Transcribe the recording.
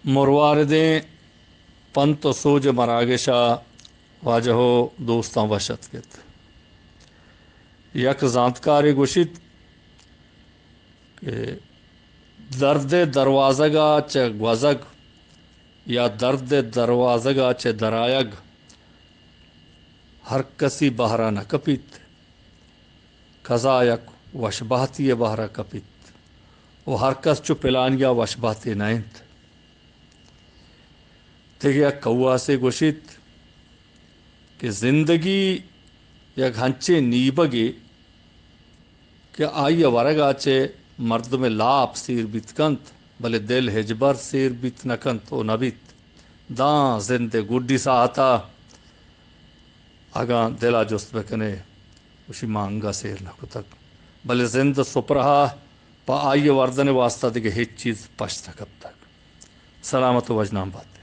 مرواردیں پنت و سوج مراگشا واجہو دوستاں وشت کت یک زانتکاری گوشت کہ درد دروازگا چه گوزگ یا درد دروازگا چه درایگ ہر کسی بہرا نہ کپیت کزا یک وشبہتی بہرا کپیت و ہر کس چو پلانیا وشبہتی نائنت دیکھیا کوا سے گوشت کہ زندگی یک ہنچے نیبگے کہ آئی ورگا چے مردم لاپ سیر بیت کنت بلے دل ہجبر سیر بیت نکنت او نبیت داں زند گڈی ساہتا اگاں دلا جست بکنے اسی مانگا سیر نکو تک بلے زند سپرہا پا آئی وردن واسطہ دیکھے ہیچ چیز پشت کب تک سلامت و وجنام بات